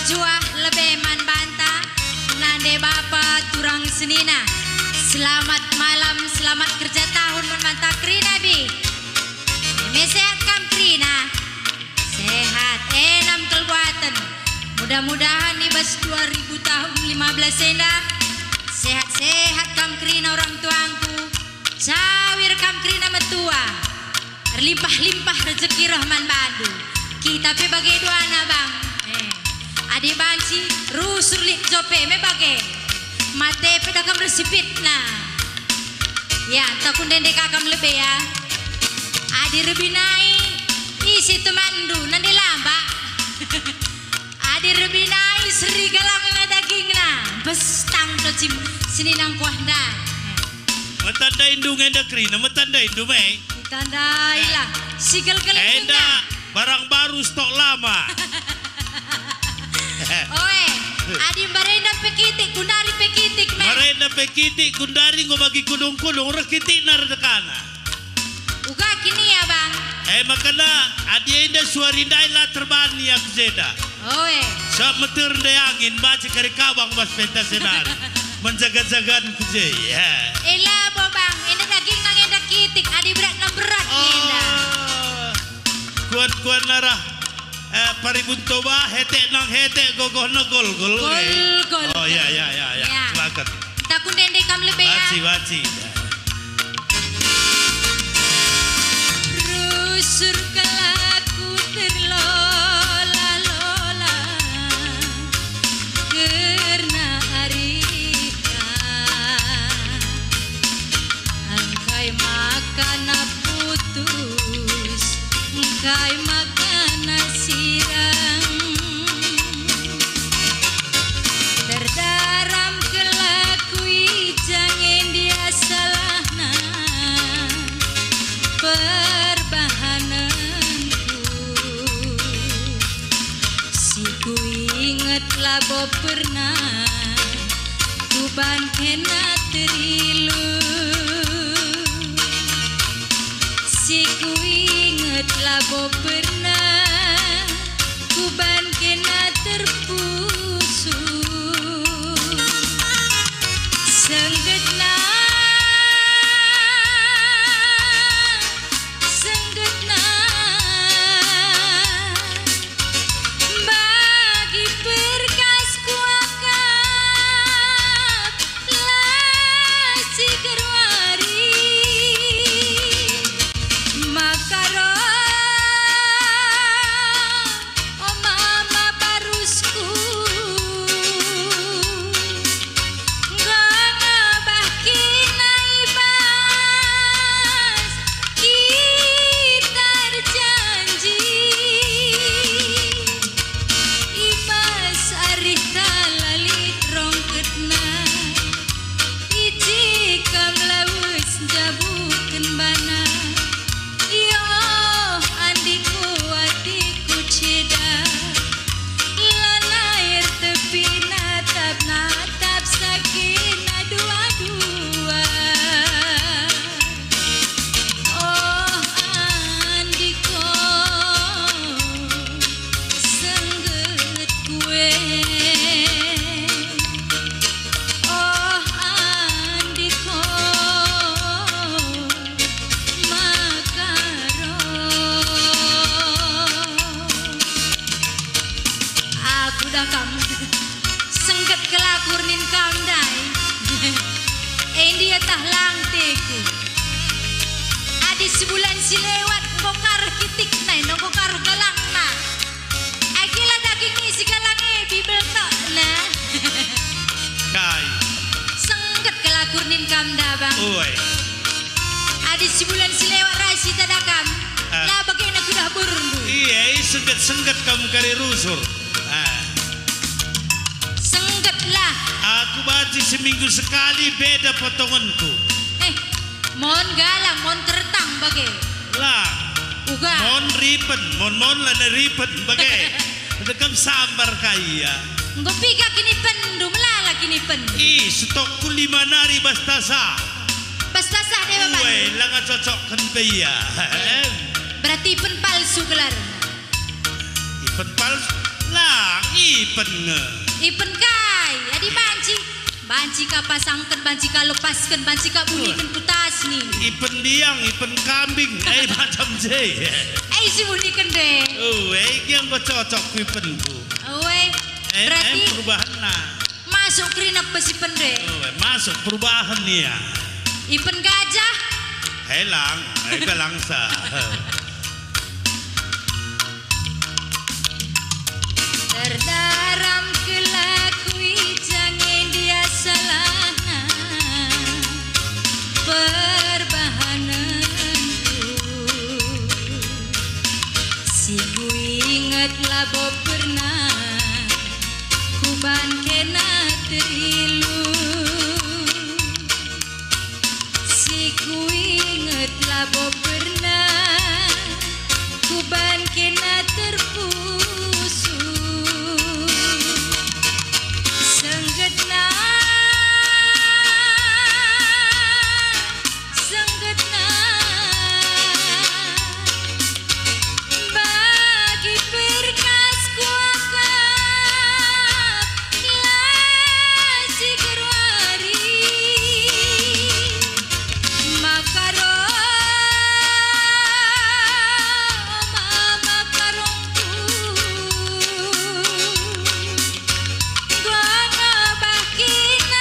juah lebih man banta nande bapa turang senina. Selamat malam, selamat kerja tahun man banta krina bi. Sehat kam krina. Sehat enam kelbuatan. Mudah-mudahan ibas 2000 tahun 15 senda. Sehat-sehat kam krina orang tuangku. Cawir kam krina metua. Limpah-limpah rezeki Rahman Bandu. Kita pe bagi duana bang. Adik bangsi rusur lik jope me bagi. Mate pe dakam resipit na. Ya takun dende kakam lebe ya. Adi rebinai isi temandu nanti lamba. Adi rebinai serigala nga daging na. Bestang docim sini nang kuahda. Matanda indung enda krina matanda indung me. Tandai lah, sikal kelingkingnya. Enda barang baru stok lama. Oe, adi marenda pekitik, kundari pekitik me. Marenda pekitik, kundari ngobagi kudung-kudung, rekitik naradakana. Uga kini ya bang. Makana adi enda suarindai lah terbani aku zeda. Oe. Sa meter angin baca kari kawang bas penta senari. Menjaga-jagaan kuje. Ela bo bang, ini daging nang enda kitik, adi berat na berat enda. Kuat-kuat narah paribunto ba hete nang hete gogoh na gol-gol. Gol-gol. Oh ya. Silakan. Takun dende kam lebe ya. Baci. Rusur kelaku terlola-lola karena arika angkai makan putus angkai makan sirang terdaram kelakui jangan dia salahna perbahananku si ku ingatlah bo pernah ku ban kena terilu si ku ingatlah bo pernah ku ban kena terpusu senggetna bagi perkas kuakap laci kerwari makaro oh mama barusku ngabah kinaibas kita janji ibas arih talalit rongketna iji kam lawes jabuken bana yo andiku atiku ceda lanair tepi natap sakina dua-dua oh andiko sengget kue oh andiko makaro aku dah kamu sengget kelakur nin kamdai dia tah langteku adi sebulan si lewat ngokar kitik nai ngokar galang na akila daging isi galang bibel tok na Kai. sengget kelakur nin kamda bang Oi. adi sebulan si lewat rasi tadakam lah bagaimana kudah burundu Iya, sengget-sengget kamu kari rusur. sengget lah Aku baca seminggu sekali beda potonganku. mon galang mon tertang bagai Lah, uga mon ripen, mon lana ripen bagai. Dekam sambar kaya. nggo piga kini pendu melala kini pendu Stokku 5 nari bastasa. Bastasa dewa bang Uwe, langa cocok kan kaya. berarti pen palsu gelar Ipen palsu. Lah, ipen nge. Ipen kai, adi banci ka pasangkan, banci ka lepaskan, banci ka bunyikan putas nih. Ipen diang, ipen kambing, macam je. Si bunyikan deh. Yang gue cocok ku ipenku. Berarti perubahan nah. Masuk kerina pesipen deh. Masuk perubahan nih ya. Ipen gajah. Helang, galangsa. Terdaram kelakui jangan dia salah perbahananku. Si ku ingat labo pernah kuban kena terilu. Si ku ingat labo pernah kuban kena terpusu. Senggetna bagi perkas kuakap lasi kerwari makarongku gua ngabah kinaibas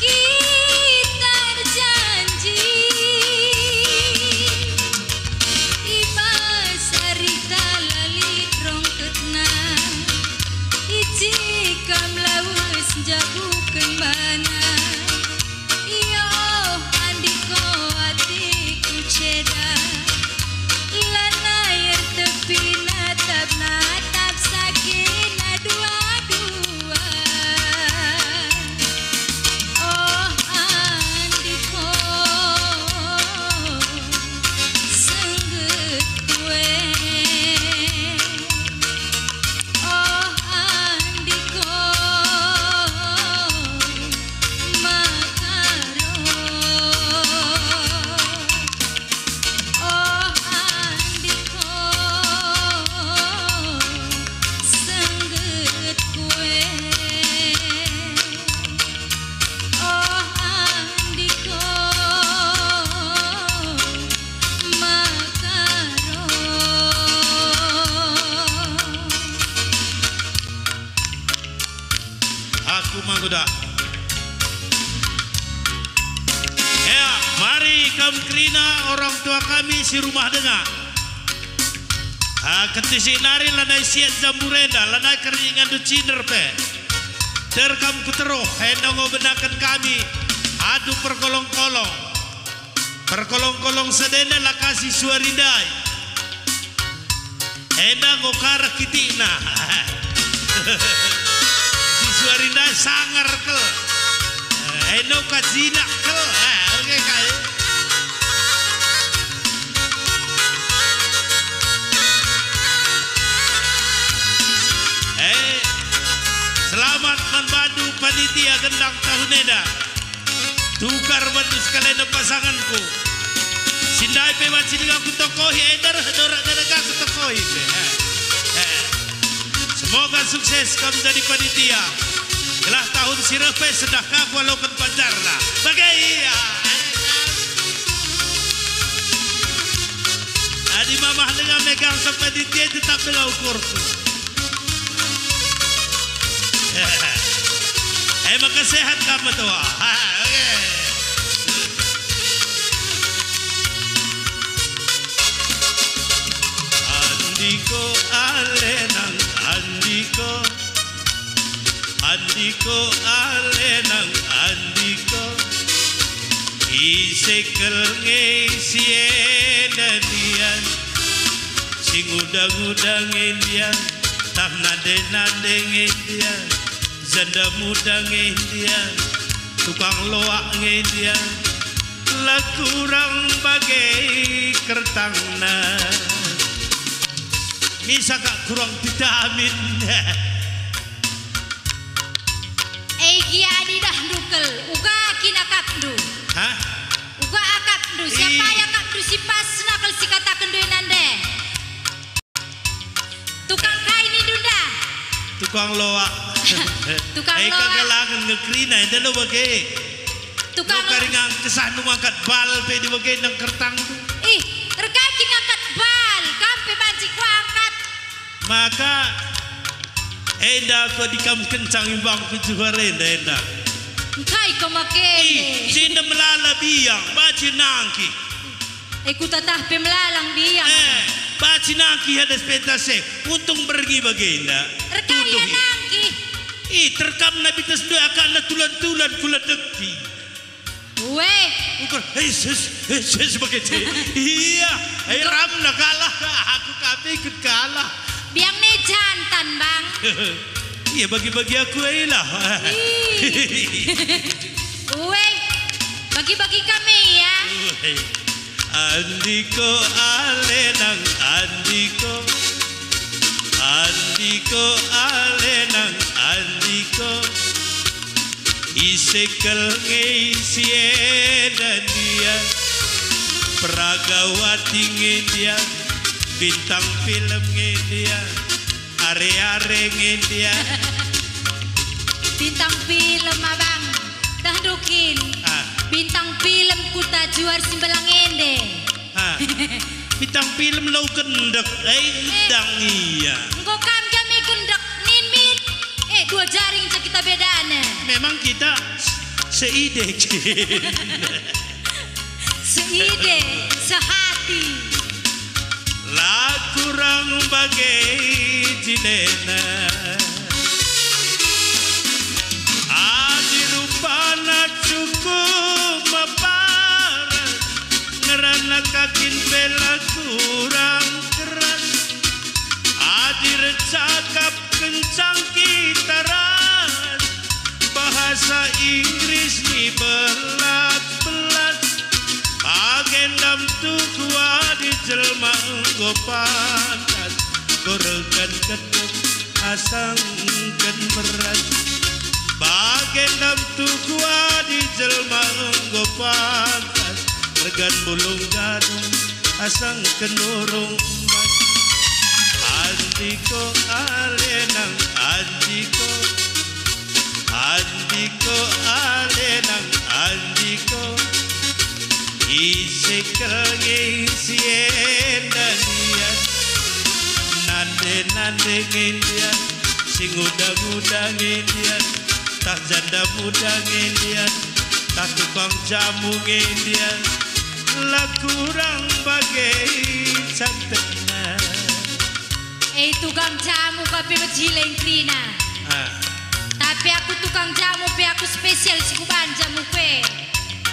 kita janji ibas sarita lalit rongketna ijikam lawes jabukan mana iyo andiko adikku ceda lanair tepi natap sakina dua-dua. Oh andiko sengget kue. Oh andiko makaro. Oh andiko sengget kue. Oh andiko makaro. Aku mangguda. Ya, mari kaum kerina orang tua kami si rumah dengar. Ketisi nari lanai siat jamburenda, lanai keringan du ciner pe. Terkam kuteroh, hendong benakan kami. Adu perkolong-kolong. Perkolong-kolong sedena lakasi suarindai. Hendang ngokara kitina. Si suarindai sangar ke. Hendong kajinak ke. Oke kaya. Selamat membantu panitia gendang tahun edan. Tukar bantu sekalian pasanganku. Sindai pe macin aku tokohi edar dorak daraga aku tokohi. Semoga sukses kamu jadi panitia. Gelah tahun sirepe sedekah walaupun panjarna. Bagai Adi mamah dengan megang sampai panitia tetap dengan ukurku. Maka sehat kamu tua. Andiko alenang andiko, andiko alenang andiko, isekel ngesien dian, sing udang-udang indian, tak nade-nade indian. Janda muda ngendia, tukang loak ngendia, lah kurang bagai kertangna. Misa kak kurang vitamin. Egi adi dah dukel, uga kina kapdu. Hah? Uga akapdu, siapa yang kapdu si pas nakal si katakan duit nande. Tukang tukang loak. Tukang Ay loak. kagalangan ngekrina ito lo bagay. Tukang Lo karingang kesah ngangkat bal pe di bagay ng kertang. Ih, rekaki ngangkat bal, kampe banci ku angkat. Maka enda ko di kam kencang imbang ku juara enda. Kai ko makene. Sina melala biang baci nangki. Ku tatah pemlalang biang. Baci nangki ada spetase untung pergi bagenda. Rekaya nangki. Terkam nabi tas dua akan tulan-tulan kula dekti. Weh, Ukur, sebagai iya, ram nak kalah, aku kape ikut kalah. biang ne jantan bang. Iya bagi-bagi aku lah. Weh, bagi-bagi kami ya. Andiko alenang andiko Andiko alenang andiko Isekel ngeisien dan dia Peragawati ngendia Bintang film ngendia Are-are ngendia Bintang film abang. Dah dukin. Bintang film kuta juar simbelang ende. Bintang film lau kendek dang iya. Engkau kam kami kundak nin min. Dua jaring cak kita bedana. Memang kita seide. Seide, sehati. Lah kurang bagai jinena Adi rupana cukup maparas Ngerana kakin bela kurang keras Adi recakap kencang kita ras Bahasa Inggris ni belat-belat Agendam tu kuat di jelma engkau pantas Goregan kedep asangkan berat Bagendam tu kuat di jelma engkau pantas Regan bulung gadung asangkan urung emas Andiko alenang andiko Andiko alenang andiko Isekel ngeisien dan dia Nande ngendian Sing udang-udang ngendian Tak janda muda ngendian Tak tukang jamu ngendian Lah kurang bagai cantena Tukang jamu kape bejileng krina. Tapi aku tukang jamu pe aku spesial si kuban jamu pe.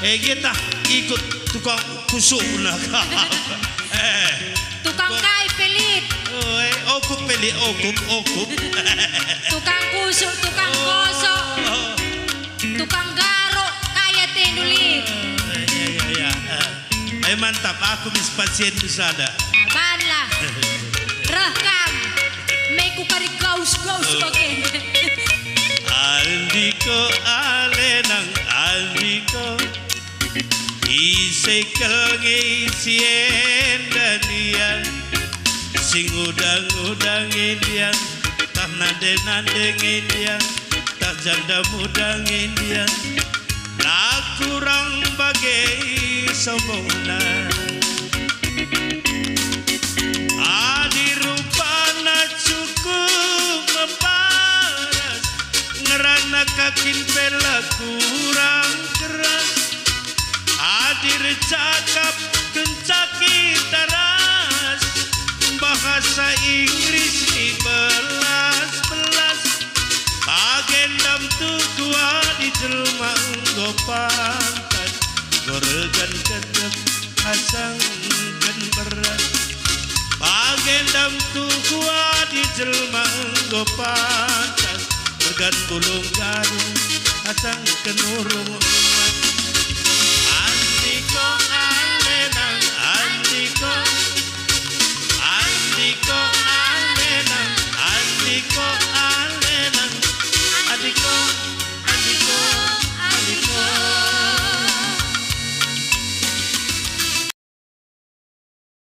Kita ikut tukang kusuk nak. Tukang kai pelit. Okup pelit, okup. Tukang kusuk, tukang kosok. Tukang garuk kaya tendulit. Ya. Mantap, aku bis pasien di sana. Banlah. Rekam. Meku kari gaus-gaus bagian. Andiko alenang andiko Isekel ngeisien dan dia Sing udang-udang indian Tak nande-nande indian Tak janda muda indian Lah kurang bagai sempurna Adi rupana cukup meparas Ngerana kakin pela kurang keras Hadir cakap kencaki taras Bahasa Inggris ni belas-belas Agendam tu kuat di jelma engkau pantas Goregan kedep asangkan berat Agendam tu kuat di jelma engkau pantas Bergan bulung garung asangkan urung